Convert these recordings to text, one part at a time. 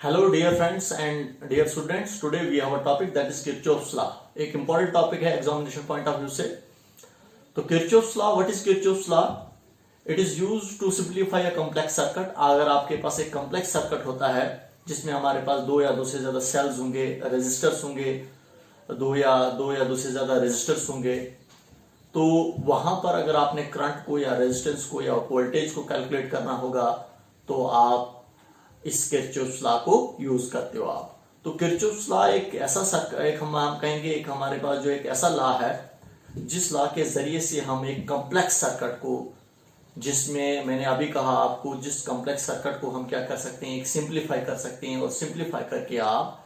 Hello dear friends and dear students, today we have a topic that is Kirchhoff's law. एक important topic है examination point of view से. तो Kirchhoff's law, what is Kirchhoff's law? It is used to simplify a complex circuit. अगर आपके पास एक complex circuit होता है जिसमें हमारे पास दो या दो से ज्यादा cells होंगे, resistors होंगे, दो या दो से ज्यादा resistors होंगे, तो वहां पर अगर आपने करंट को या रेजिस्टेंस को या वोल्टेज को कैलकुलेट करना होगा तो आप इस किरचॉफ्स लॉ को यूज करते हो आप. तो किरचॉफ्स लॉ एक ऐसा एक हम कहेंगे एक हमारे पास जो एक ऐसा लॉ है जिस लॉ के जरिए से हम एक कॉम्प्लेक्स सर्किट को, जिसमें मैंने अभी कहा आपको, जिस कॉम्प्लेक्स सर्किट को हम क्या कर सकते हैं, एक सिंप्लीफाई कर सकते हैं और सिंप्लीफाई करके आप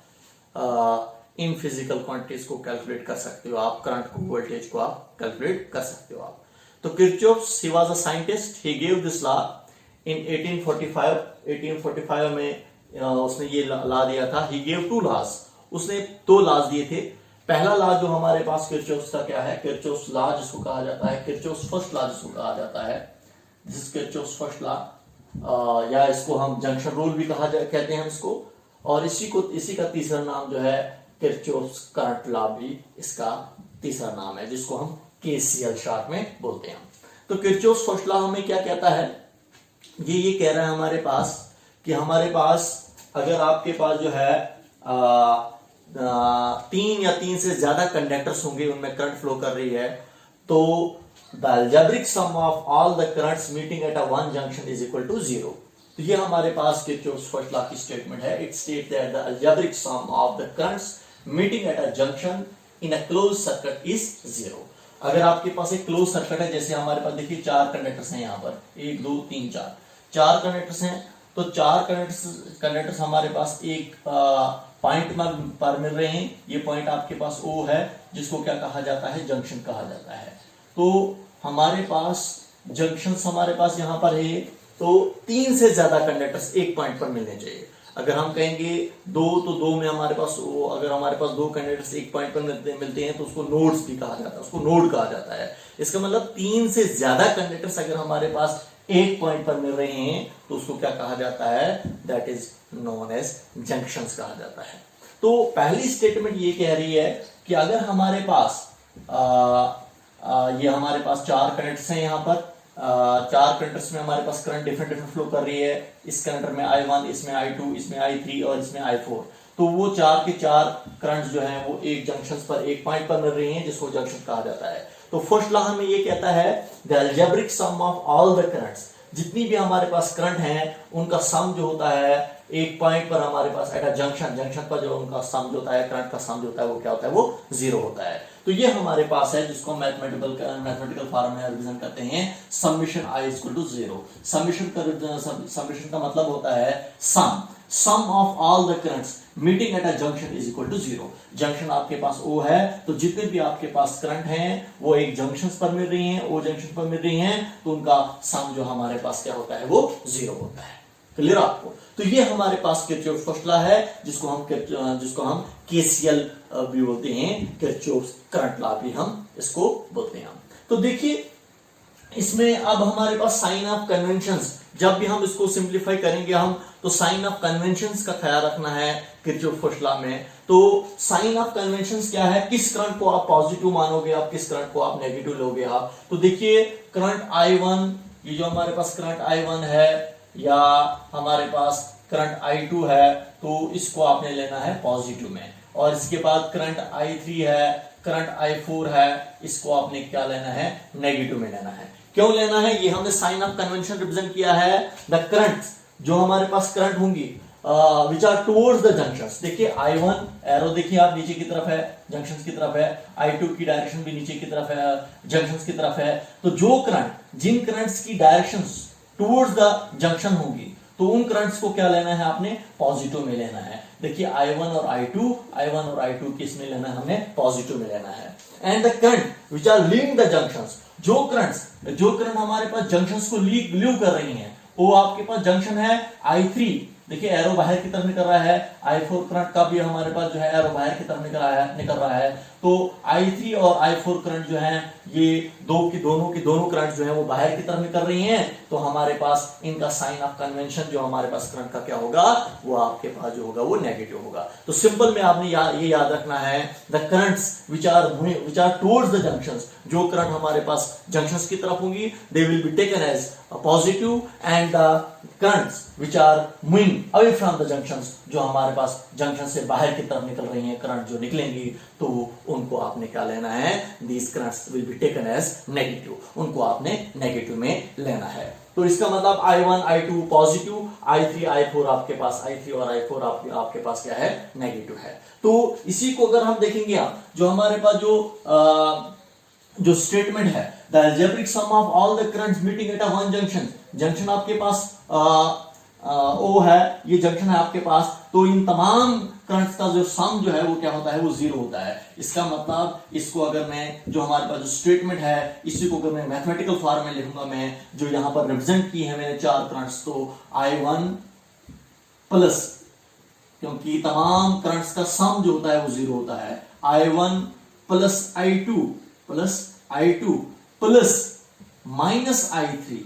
इन फिजिकल क्वांटिटीज को कैलकुलेट कर सकते हो, आप करंट को, वोल्टेज को आप कैलकुलेट कर सकते हो आप. तो Kirchhoff's, he was a scientist, he gave this law in 1845 में उसने ये लॉ दिया था. ही गेव टू लॉज, उसने दो लॉज दिए थे. पहला लॉ जो हमारे पास किरचॉफ्स का क्या है, किरचॉफ्स लॉ जिसको कहा जाता है, किरचॉफ्स फर्स्ट लॉ जिसको कहा जाता है, दिस किरचॉफ्स फर्स्ट लॉ, या इसको हम जंक्शन रूल भी कहते हैं इसको. और इसी का तीसरा नाम जो है किरचॉफ्स करंट लॉ भी इसका तीसरा नाम है, जिसको हम केसीएल शॉर्ट में बोलते हैं. तो किरचॉफ्स फर्स्ट लॉ हमें क्या कहता है, ये कह रहा है हमारे पास कि हमारे पास अगर आपके पास जो है तीन या तीन से ज्यादा कंडक्टर्स होंगे, उनमें करंट फ्लो कर रही है, तो the algebraic sum of all the currents meeting at a one junction is equal to 0. तो ये हमारे पास किरचॉफ्स फर्स्ट लॉ की स्टेटमेंट है. It state that the algebraic sum of the currents meeting at a junction in a close circuit is 0. अगर आपके पास एक close circuit है, जैसे हमारे पास देखिए चार कंडक्टर्स हैं यहाँ पर, 1 2 3 4 चार कंडक्टर्स हैं, तो चार कंडक्टर्स हमारे पास एक पॉइंट पर मिल रहे हैं. ये पॉइंट आपके पास O है, जिसको क्या कहा जाता है, जंक्शन कहा जाता है. तो हमारे पास जंक्शंस हमारे पास यहाँ पर है, तो तीन से ज्यादा कंडक्टर्स एक पॉइंट पर मिलने चाहिए. अगर हम कहेंगे दो, तो दो में हमारे पास अगर हमारे पास दो कैंडिडेट्स एक पॉइंट पर मिलते हैं तो उसको नोड्स भी कहा जाता है, उसको नोड कहा जाता है. इसका मतलब तीन से ज्यादा कैंडिडेट्स अगर हमारे पास एक पॉइंट पर मिल रहे हैं तो उसको क्या कहा जाता है, that is known as junctions कहा जाता है. तो पहली स्टेटमेंट ये कह रही है कि अगर हमारे पास ये हमारे पास चार करंट्स हैं, यहाँ पर चार करंट्स में हमारे पास करंट डिफरेंट फ्लो कर रही है. इस करंट में I1, इसमें I2, इसमें I3 और इसमें I4. तो वो चार के चार करंट्स जो हैं वो एक जंक्शन पर, एक पॉइंट पर मिल रही हैं, जिसको जंक्शन कहा जाता है. तो फर्स्ट लॉ हमें ये कहता है the algebraic sum of all the currents, जितनी भी हमारे पास करंट हैं उनका सम जो होता है एक पॉइंट पर हमारे पास एट अ जंक्शन पर जो उनका सम जो होता है, करंट का सम जो होता है वो क्या होता है, वो 0 होता है. तो ये हमारे पास है, जिसको मैथमेटिकल फॉर्म में रिप्रेजेंट करते हैं summation I equal to 0. Summation का मतलब होता है sum of all the currents meeting at a junction is equal to 0. Junction आपके पास O है, तो जितने भी आपके पास करंट हैं वो एक जंक्शन पर मिल रही हैं, O जंक्शन पर मिल रही हैं, तो उनका सम जो हमारे पास क्या होता है, वो 0 होता है. क्लियर आपको? तो ये हमारे पास किरचॉफ्स फर्स्ट लॉ है, जिसको हम केसीएल भी बोलते हैं, किरचॉफ्स करंट लॉ भी हम इसको बोलते हैं. तो देखिए इसमें अब हमारे पास साइन ऑफ कन्वेंशंस, जब भी हम इसको सिंप्लीफाई करेंगे हम, तो साइन ऑफ कन्वेंशंस का ख्याल रखना है किरचॉफ्स फर्स्ट लॉ में. तो साइन ऑफ कन्वेंशंस क्या है, किस करंट को आप पॉजिटिव मानोगे, आप किस करंट को आप नेगेटिव लोगे आप. तो देखिए करंट I1, ये जो हमारे पास करंट I1 है, या हमारे पास करंट I2 है, तो इसको आपने लेना है पॉजिटिव में. और इसके बाद करंट I3 है, करंट I4 है, इसको आपने क्या लेना है, नेगेटिव में लेना है. क्यों लेना है, ये हमने साइन ऑफ कन्वेंशन रिप्रेजेंट किया है. द करंट जो हमारे पास करंट होंगी which are towards the junctions. देखिए I1 एरो देखिए आप नीचे की तरफ है, जंक्शंस की तरफ है. I2 की डायरेक्शन भी नीचे की तरफ है, जंक्शंस की तरफ है. तो जो करंट, जिन करंट्स की डायरेक्शंस टुवर्ड्स द जंक्शन होंगी, तो उन करंट्स को क्या लेना है, आपने पॉजिटिव में लेना है. देखिए I1 और I2 किस में लेना है, हमने पॉजिटिव में लेना है. And the current which are leaving the junctions, जो करंट हमारे पास जंक्शंस को लीव कर रही हैं, वो आपके पास जंक्शन है I3. देखिए एरो बाहर की तरफ निकल रहा है. I4 करंट का भी हमारे पास जो है एरो बाहर की तरफ निकल रहा है. तो तो I3 और I4 करंट जो है ये दोनों करंट जो है वो बाहर की तरफ निकल रही हैं, तो हमारे पास इनका साइन ऑफ कन्वेंशन जो हमारे पास करंट का क्या होगा, वो आपके पास जो होगा वो नेगेटिव होगा। तो सिंपल में आपने ये याद रखना है, the currents which are towards the junctions, जो करंट हमारे पास जंक्शंस की तरफ होंगी, they will be taken as positive, and the currents which are moving away from the junctions, जो हमारे पास जंक्शन से बाहर की तरफ निकल रही हैं करंट जो निकलेंगी, तो उनको आपने क्या लेना है, these currents will be taken as negative, उनको आपने नेगेटिव में लेना है। तो इसका मतलब I1 I2 positive, I3 I4 आपके पास I3 और I4 आपके पास क्या है, नेगेटिव है। तो इसी को अगर हम देखेंगे, आप जो हमारे पास जो स्टेटमेंट है, the algebraic sum of all the currents meeting at a one junction, junction आपके पास ओ है, ये जंक्शन है आपके पास, तो इन तमाम करंट्स का जो सम जो है वो क्या होता है, वो जीरो होता है। इसका मतलब इसको अगर मैं, जो हमारे पास जो स्टेटमेंट है, इसी को अगर मैं मैथमेटिकल फॉर्म में लिखूंगा, मैं जो यहां पर रिप्रेजेंट की है मैंने चार करंट्स, तो I1 प्लस, क्योंकि तमाम करंट्स का सम जो होता है वो जीरो होता है, I1 plus I2 plus minus I3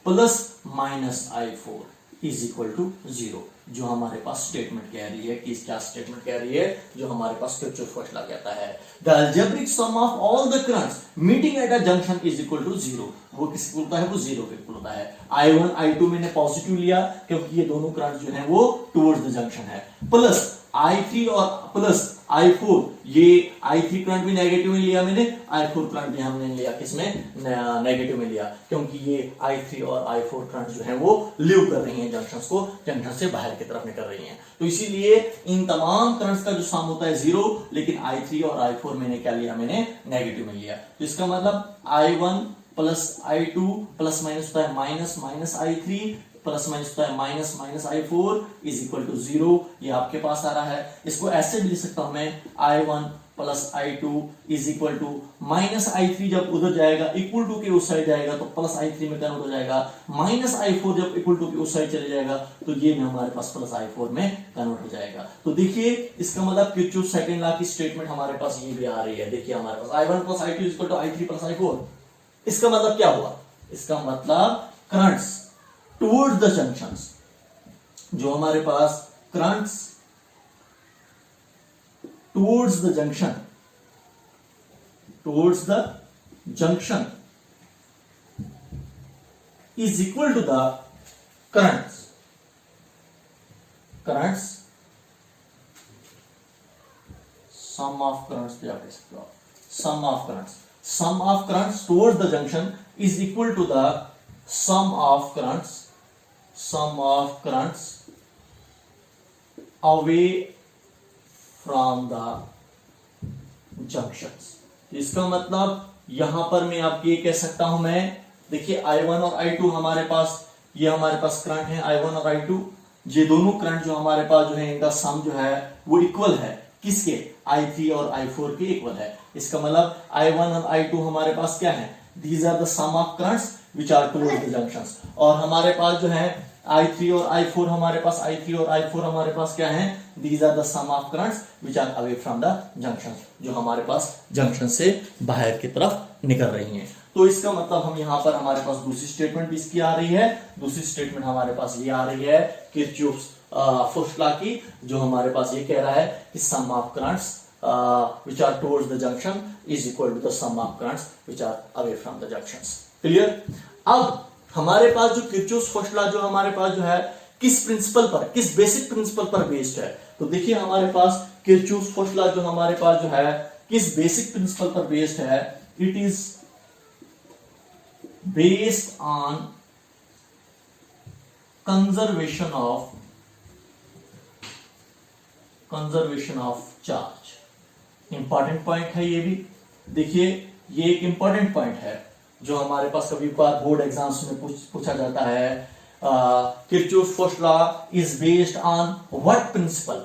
plus minus I4 is equal to zero, जो हमारे पास स्टेटमेंट कह रही है कि क्या स्टेटमेंट कह रही है, जो हमारे पास किरचॉफ फॉर्मूला कहता है, the algebraic sum of all the currents meeting at a junction is equal to zero, वो किस इक्वल होता है, वो जीरो के इक्वल होता है। I1 I2 मैंने पॉजिटिव लिया क्योंकि ये दोनों करंट जो है वो टुवर्ड्स द जंक्शन है, प्लस I3 और प्लस I4, ये I3 करंट भी नेगेटिव में लिया मैंने, I4 करंट भी हमने लिया किसमें, नेगेटिव में लिया, क्योंकि ये I3 और I4 करंट जो है वो लीव कर रही हैं जंक्शंस को, जंक्शन से बाहर की तरफ निकल रही हैं, तो इसीलिए इन तमाम करंट्स का जो सम होता है जीरो, लेकिन I3 और I4 मैंने क्या लिया, मैंने नेगेटिव में लिया। तो इसका मतलब I1 plus I2 plus minus होता है माइनस I3 प्लस माइनस होता है minus I4 is equal to zero, ये आपके पास आ रहा है। इसको ऐसे भी लिख सकता हूं मैं, I1 plus I2 is equal to minus I3 जब उधर जाएगा इक्वल टू के उस साइड जाएगा तो प्लस I3 में कन्वर्ट हो जाएगा, माइनस I4 जब इक्वल टू के उस साइड चले जाएगा तो ये में हमारे पास प्लस I4 में कन्वर्ट हो जाएगा। तो देखिए इसका मतलब किरचॉफ सेकंड लॉ की स्टेटमेंट हमारे पास ये भी आ रही है। देखिए हमारे पास I1 plus I2 is equal to I3 plus I4, इसका मतलब क्या हुआ, इसका मतलब करंट्स टुवर्ड्स द जंक्शंस, जो हमारे पास currents towards the junction is equal to the currents sum of currents भी आप कह सकते हो, sum of currents towards the junction is equal to the sum of currents away from the junctions। इसका मतलब यहां पर मैं आपको ये कह सकता हूं, मैं देखिए I1 और I2 हमारे पास, ये हमारे पास करंट है I1 और I2, ये दोनों करंट जो हमारे पास जो है इनका सम जो है वो इक्वल है, किसके, I3 और I4 के इक्वल है। इसका मतलब I1 और I2 हमारे पास क्या है, these are the sum of currents which are towards the junctions, और हमारे पास जो है I3 और I4 हमारे पास क्या है, these are the sum of currents which are away from the junctions, जो हमारे पास जंक्शन से बाहर की तरफ निकल रही हैं। तो इसका मतलब हम यहाँ पर हमारे पास दूसरी स्टेटमेंट भी इसकी आ रही है, दूसरी स्टेटमेंट हमारे पास ये आ रही है किरचॉफ फर्स्ट लॉ की, जो हमारे पास ये कह रहा है कि sum of currents which are towards the junction is equal to the sum of currents which are away from the junctions। Clear. अब हमारे पास जो किरचॉफ फर्स्ट लॉ जो हमारे पास जो है किस प्रिंसिपल पर, किस बेसिक प्रिंसिपल पर बेस्ड है, तो देखिए हमारे पास किरचॉफ फर्स्ट लॉ जो हमारे पास जो है किस बेसिक प्रिंसिपल पर बेस्ड है, it is based on conservation of charge. Important point है ये भी, देखिए ये एक इंपॉर्टेंट पॉइंट है जो हमारे पास कभी बार बोर्ड एग्जाम्स में पूछा जाता है। Kirchhoff first law is based on what principle,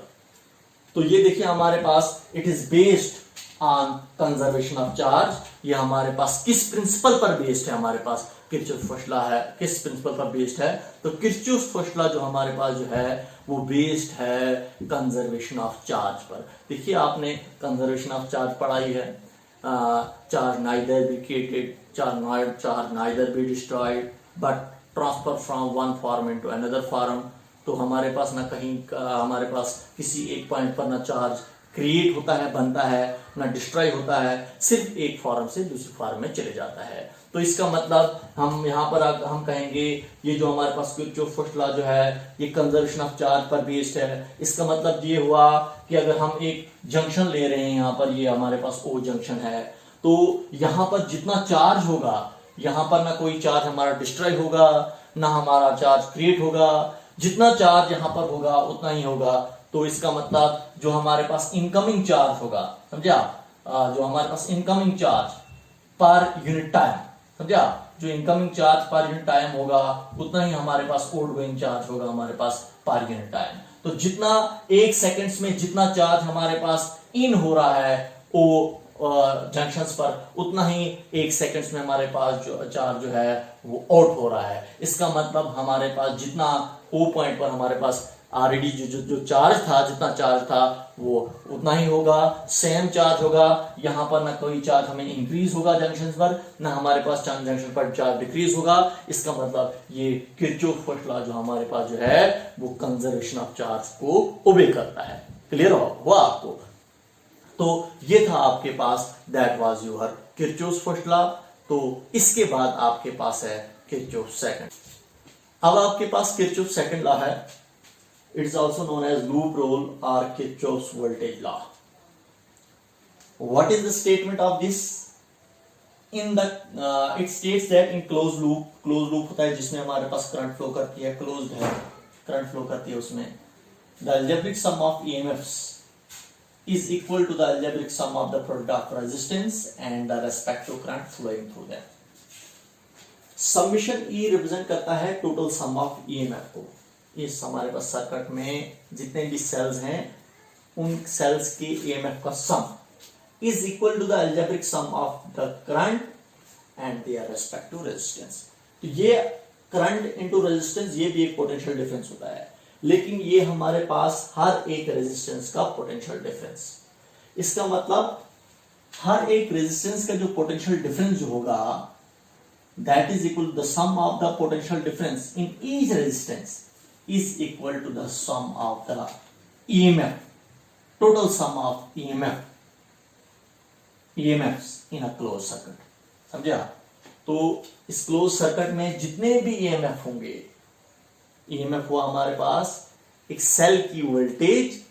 तो ये देखिए हमारे पास it is based on conservation of charge, ये हमारे पास किस प्रिंसिपल पर बेस्ड है, हमारे पास किरचॉफ फर्स्ट लॉ है किस प्रिंसिपल पर बेस्ड है? तो किरचॉफ फर्स्ट लॉ जो हमारे पास जो है वो बेस्ड है कंजर्वेशन ऑफ चार्ज पर। देखिए आपने कंजर्वेशन ऑफ चार्ज पढ़ाई है, charge neither be created, charge neither be destroyed but transfer from one form into another form. तो हमारे पास ना कहीं हमारे पास किसी एक पॉइंट पर ना चार्ज क्रिएट होता है, बनता है, ना डिस्ट्रॉय होता है, सिर्फ एक फॉर्म से दूसरी फॉर्म में चले जाता है। तो इसका मतलब हम यहाँ पर हम कहेंगे ये जो हमारे पास किरचॉफ फर्स्ट लॉ जो है ये कंजर्वेशन ऑफ चार्ज पर बेस्ड है। इसका मतलब ये हुआ कि अगर हम एक जंक्शन ले रहे हैं, यहाँ पर ये हमारे पास ओ जंक्शन है, तो यहाँ पर जितना चार्ज होगा, यहाँ पर ना कोई चार्ज हमारा डिस्ट्रॉय होगा ना हमारा चार्ज क्रिएट होगा, जितना चार्ज यहाँ पर होगा उतना ही होगा। तो इसका मतलब जो हमारे पास इनकमिंग चार्ज होगा, समझा, जो हमारे पास incoming charge per unit time, समझा, जो incoming charge per unit time होगा उतना ही हमारे पास आउटगोइंग चार्ज होगा हमारे पास पर यूनिट टाइम। तो जितना एक सेकेंड्स में जितना चार्ज हमारे पास इन हो रहा है वो जंक्शंस पर, उतना ही एक सेकंड्स में हमारे पास जो चार्ज जो है वो आउट हो रहा है। इसका मतलब हमारे पास जितना ओ पॉइंट पर हमारे पास ऑलरेडी जो चार्ज था, जितना चार्ज था वो उतना ही होगा, सेम चार्ज होगा। यहाँ पर ना कोई चार्ज हमें इंक्रीज होगा जंक्शन पर, ना हमारे पास जंक्शन पर चार्ज डिक्रीज होगा। इसका मतलब ये किरचॉफ फर्स्ट लॉ जो हमारे पास जो है वो कंजर्वेशन ऑफ चार्ज को ओबे करता है। क्लियर हुआ आपको? तो ये था आपके पास, that was your Kirchhoff first law. तो इसके बाद आपके पास है किरचॉफ सेकंड। अब आपके पास किरचॉफ सेकंड लॉ है, it is also known as loop rule or Kirchhoff's voltage law. What is the statement of this? In the it states that in closed loop होता है जिसमें हमारे पास करंट फ्लो करती है, क्लोज्ड है, current flow करती है, उसमें the algebraic sum of EMFs is equal to the algebraic sum of the product of resistance and the respective current flowing through them. Summation E represent करता है total sum of EMF को। इस हमारे पास circuit में जितने भी sales हैं उन सेल्स के ईएमएफ का sum is equal to the algebraic sum of the current and their respective resistance. तो ये करंट इनटू रेजिस्टेंस ये भी एक पोटेंशियल डिफरेंस होता है, लेकिन ये हमारे पास हर एक रेजिस्टेंस का पोटेंशियल डिफरेंस। इसका मतलब हर एक रेजिस्टेंस का जो पोटेंशियल डिफरेंस जो होगा that is equal to the sum of the potential difference in each resistance is equal to the sum of the EMF, total sum of EMFs in a closed circuit। समझा? तो इस close circuit में जितने भी EMF होंगे, EMF हुआ हमारे पास एक सेल की वोल्टेज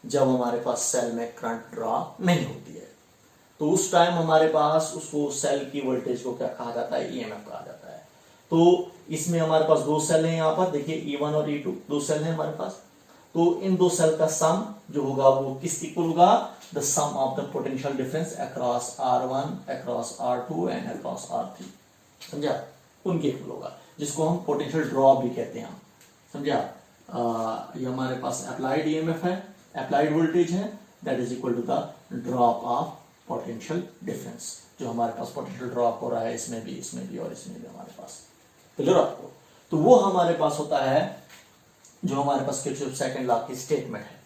जब हमारे पास सेल में करंट ड्रॉ नहीं होती है, तो उस टाइम हमारे पास उसको सेल की वोल्टेज को क्या कहा जाता है? EMF कहा जाता है। तो इसमें हमारे पास दो सेल हैं, यहाँ पर देखिए E1 और E2 दो सेल हैं हमारे पास। तो इन दो सेल का सम जो होगा वो किस इक्वल होगा? The sum of the potential difference across R1, across R2 and across R3। समझा? उनके इक्वल होगा, जिसको हम पोटेंशियल ड्रॉप भी कहते हैं। समझा? ये हमारे पास अप्लाइड ईएमएफ है, अप्लाइड वोल्टेज है, that is equal to the drop of potential difference. जो हमारे पास पोटेंशियल ड्रॉप हो रहा है इसमें भी और इसमें भी हमारे पास। क्लियर आपको? तो वो हमारे पास होता है जो हमारे पास किरचॉफ सेकंड लॉ की स्टेटमेंट है।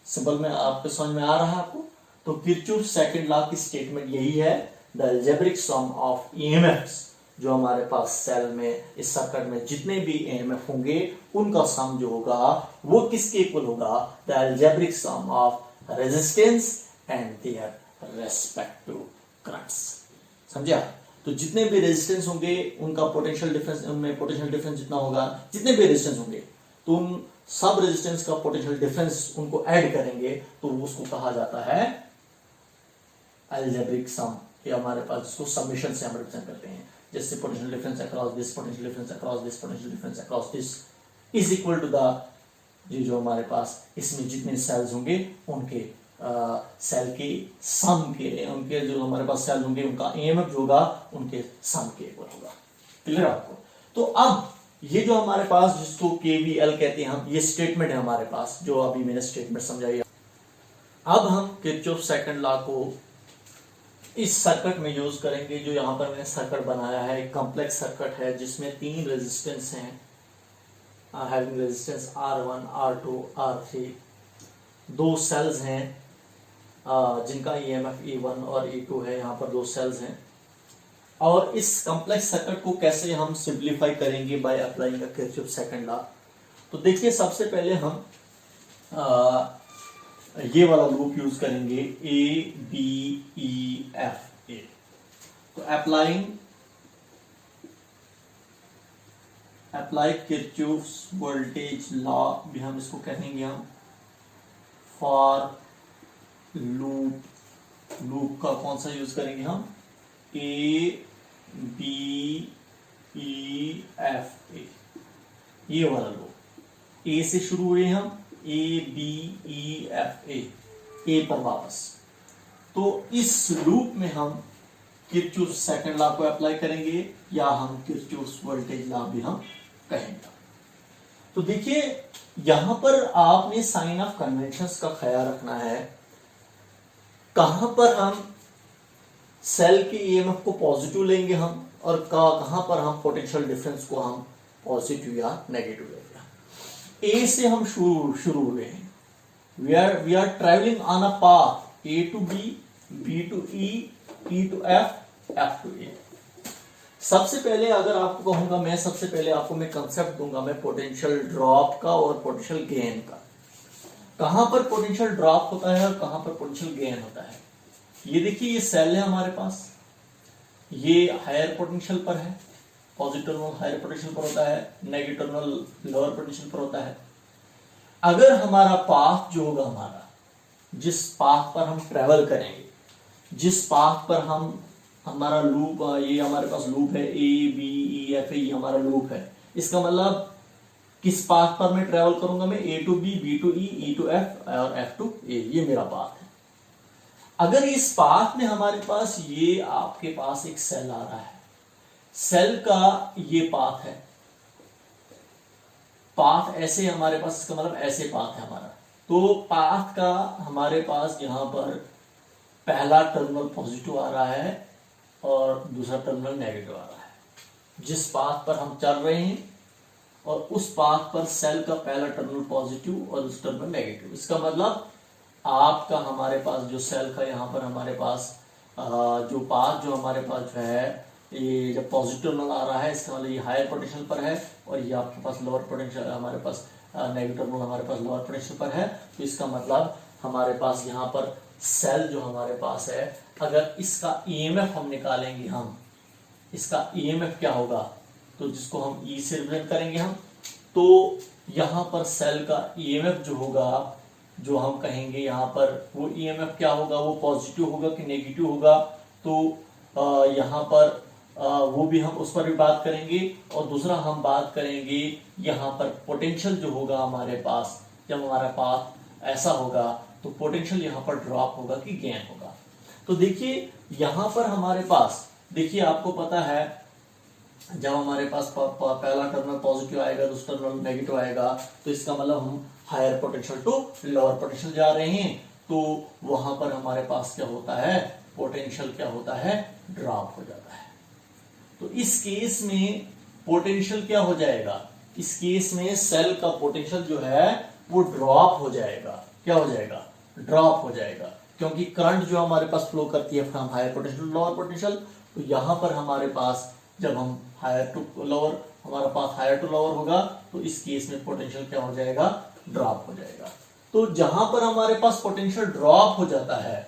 सिंपल में आपको समझ में आ रहा है आपको? तो किरचॉफ सेकंड लॉ की स्टेटमेंट यही है, the algebraic sum of EMFs, जो हमारे पास सेल में इस सर्किट में जितने भी ईएमएफ होंगे उनका सम जो होगा वो किसके इक्वल होगा? The algebraic sum of resistance and their respective currents. समझा? तो जितने भी रेजिस्टेंस होंगे उनका पोटेंशियल डिफरेंस, उनमें पोटेंशियल डिफरेंस जितना होगा, जितने भी रेजिस्टेंस होंगे तो उन सब रेजिस्टेंस का पोटेंशियल डिफरेंस उनको ऐड करेंगे तो उसको कहा जाता है अलजेब्रिक सम। ये हमारे पास जिसको समेशन से हम रिप्रेजेंट करते हैं, जैसे potential difference across this, potential difference across this, potential difference across this is equal to the जो हमारे पास इसमें जितने सेल्स होंगे उनके सेल के सम के, उनके जो हमारे पास सेल होंगे उनका ईएमएफ जो होगा उनके सम के इक्वल होगा। क्लियर आपको? तो अब ये जो हमारे पास जिसको केवीएल कहते हैं हम, ये स्टेटमेंट है हमारे पास जो अभी मैंने स्टेटमेंट समझाई। अब हम किरचॉफ सेकंड लॉ को इस सर्किट में यूज करेंगे। जो यहाँ पर मैंने सर्किट बनाया है एक कॉम्प्लेक्स सर्किट है जिसमें 3 रेजिस्टेंस हैं, having resistance R1, R2, R3। 2 sales हैं जिनका EMF E1 और E2 है। यहाँ पर 2 सेल्स हैं। और इस कॉम्प्लेक्स सर्किट को कैसे हम सिंप्लीफाई करेंगे by applying the Kirchhoff second law. तो देखिए सबसे पहले हम ये वाला लूप यूज करेंगे ABEFA। तो अप्लाई किरचॉफ्स वोल्टेज लॉ भी हम इसको कहेंगे हम फॉर लूप का कौन सा यूज करेंगे हम ABEFA, ये वाला लूप। ए से शुरू हुए हम ABEFA, ए पर वापस। तो इस लूप में हम किरचॉफ सेकंड लॉ को अप्लाई करेंगे या हम किरचॉफ वोल्टेज लॉ भी हम कहेंगे। तो देखिए यहां पर आपने साइन ऑफ कन्वेंशंस का ख्याल रखना है। कहां पर हम सेल के EMF को पॉजिटिव लेंगे हम और कहां पर हम पोटेंशियल डिफरेंस को हम पॉजिटिव या नेगेटिव लेंगे। ए से हम शुरू हुए हैं। We are travelling on a path A to B, B to E, E to F, F to A। सबसे पहले अगर आपको कहूंगा मैं, सबसे पहले आपको मैं कंसेप्ट दूंगा मैं पोटेंशियल ड्रॉप का और पोटेंशियल गेन का। कहां पर पोटेंशियल ड्रॉप होता है और कहां पर पोटेंशियल गेन होता है। ये देखिए ये सेल है हमारे पास, ये हायर पोटेंशियल पर है। पॉजिटिव टर्मिनल हायर पोटेंशियल पर होता है, नेगेटिव टर्मिनल लोअर पोटेंशियल पर होता है। अगर हमारा पाथ जो होगा हमारा, जिस पाथ पर हम ट्रेवल करेंगे, जिस पाथ पर हम हमारा लूप, ये हमारे पास लूप है ABEFA, ये हमारा लूप है। इसका मतलब किस पाथ पर मैं ट्रेवल करूंगा मैं A to B, B to E, E to F और F to A, ये मेरा पाथ है। अगर इस पाथ में हमारे पास ये आपके पास एक सेल आ रहा है, सेल का ये पाथ है, पाथ ऐसे हमारे पास, इसका मतलब ऐसे पाथ है हमारा। तो पाथ का हमारे पास यहां पर पहला टर्मिनल पॉजिटिव आ रहा है और दूसरा टर्मिनल नेगेटिव आ रहा है। जिस पाथ पर हम चल रहे हैं और उस पाथ पर सेल का पहला टर्मिनल पॉजिटिव और दूसरा टर्मिनल नेगेटिव। इसका मतलब आपका हमारे पास जो सेल का यहाँ पर हमारे पास जो पाथ जो हमारे पास जो है, ये जब पॉजिटिव टर्मिनल आ रहा है इसका मतलब ये हायर पोटेंशियल पर है और ये आपके पास लोअर पोटेंशियल, हमारे पास नेगेटिव टर्मिनल हमारे पास लोअर पोटेंशियल पर है। तो इसका मतलब हमारे पास यहाँ पर सेल जो हमारे पास है, अगर इसका EMF हम निकालेंगे, हम इसका EMF क्या होगा, तो जिसको हम E से रिप्रेजेंट करेंगे हम, तो यहाँ पर सेल का EMF जो होगा, जो हम कहेंगे यहाँ पर वो EMF क्या होगा, वो पॉजिटिव होगा कि नेगेटिव होगा। तो यहाँ पर वो भी हम उस पर भी बात करेंगे। और दूसरा हम बात करेंगे यहाँ पर पोटेंशियल जो होगा हमारे पास, जब हमारा पाथ ऐसा होगा तो पोटेंशियल यहाँ पर ड्रॉप होगा कि गेन होगा। तो देखिए यहाँ पर हमारे पास, देखिए आपको पता है जब हमारे पास पहला टर्मिनल पॉजिटिव आएगा, दूसरा टर्मिनल नेगेटिव आएगा, तो इसका मतलब हम higher potential to lower potential जा रहे हैं। तो वहां पर हमारे पास क्या होता है, पोटेंशियल क्या होता है, ड्रॉप हो जाता है। तो इस केस में पोटेंशियल क्या हो जाएगा, इस केस में सेल का पोटेंशियल जो है वो ड्रॉप हो जाएगा। क्या हो जाएगा, ड्रॉप हो जाएगा, क्योंकि करंट जो हमारे पास फ्लो करती है from higher potential lower potential. तो यहां पर हमारे पास जब हम हायर टू लोअर, हमारा पाथ हायर टू लोअर होगा, तो इस केस में पोटेंशियल क्या हो जाएगा, ड्रॉप हो जाएगा। तो जहां पर हमारे पास पोटेंशियल ड्रॉप हो जाता है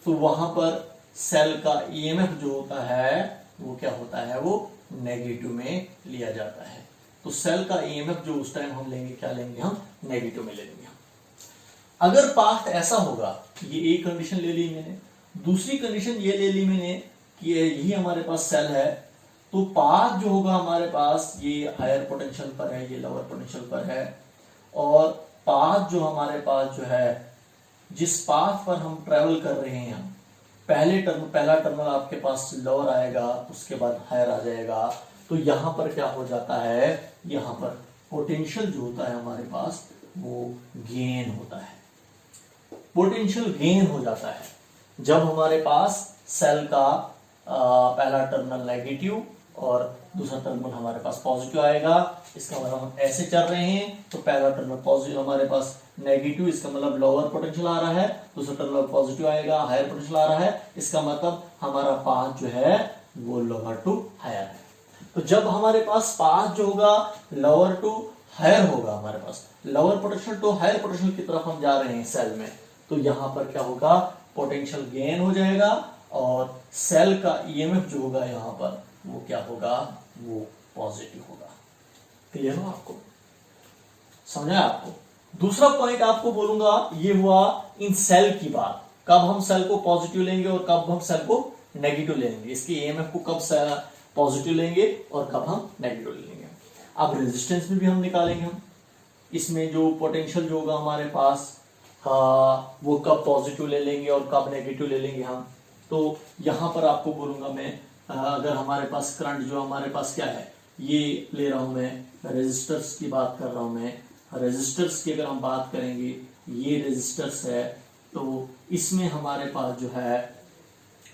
तो वहां पर सेल का EMF जो होता है वो क्या होता है, वो नेगेटिव में लिया जाता है। तो सेल का EMF जो उस टाइम हम लेंगे, क्या लेंगे हम, नेगेटिव में लेंगे हम। अगर पाथ ऐसा होगा, ये एक कंडीशन ले ली मैंने, दूसरी कंडीशन ये ले ली मैंने कि यही हमारे पास सेल है, तो पाथ जो होगा हमारे पास ये हायर पोटेंशियल पर है, ये लोअर पोटेंशियल पर है। और पाथ जो हमारे पास जो है, जिस पाथ पर हम ट्रेवल कर रहे हैं, हम पहला टर्मिनल आपके पास लोअर आएगा, उसके बाद हायर आ जाएगा। तो यहां पर क्या हो जाता है, यहां पर पोटेंशियल जो होता है हमारे पास वो गेन होता है, पोटेंशियल गेन हो जाता है। जब हमारे पास सेल का पहला टर्मिनल नेगेटिव और दूसरा टर्मिनल हमारे पास पॉजिटिव आएगा। इसका मतलब हम ऐसे चल रहे हैं तो पहला टर्मिनल पॉजिटिव हमारे पास नेगेटिव, इसका मतलब लोअर पोटेंशियल आ रहा है, दूसरा टर्मिनल पॉजिटिव आएगा, हायर पोटेंशियल आ रहा है, इसका मतलब हमारा पाथ जो है वो लोअर टू हायर है। तो जब हमारे पास पाथ जो होगा लोअर टू हायर होगा, हमारे पास lower potential to higher potential की तरफ हम जा रहे हैं सेल में, तो यहां पर क्या होगा, पोटेंशियल गेन हो जाएगा और सेल का ईएमएफ जो होगा यहां पर वो क्या होगा, वो पॉजिटिव होगा। क्लियर हो आपको, समझा आपको। दूसरा पॉइंट आपको बोलूंगा, ये हुआ इन सेल की बात, कब हम सेल को पॉजिटिव लेंगे और कब हम सेल को नेगेटिव लेंगे, इसके ईएमएफ को कब पॉजिटिव लेंगे और कब हम नेगेटिव लेंगे। अब रेजिस्टेंस में भी हम निकालेंगे, हम इसमें जो पोटेंशियल जो होगा हमारे पास वो कब पॉजिटिव ले लेंगे और कब नेगेटिव ले लेंगे हम। तो यहां पर आपको बोलूंगा मैं, अगर हमारे पास करंट जो हमारे पास क्या है, ये ले रहा हूं मैं, रेजिस्टर्स की बात कर रहा हूं मैं, रेजिस्टर्स की अगर हम बात करेंगे, ये रेजिस्टर्स है, तो इसमें हमारे पास जो है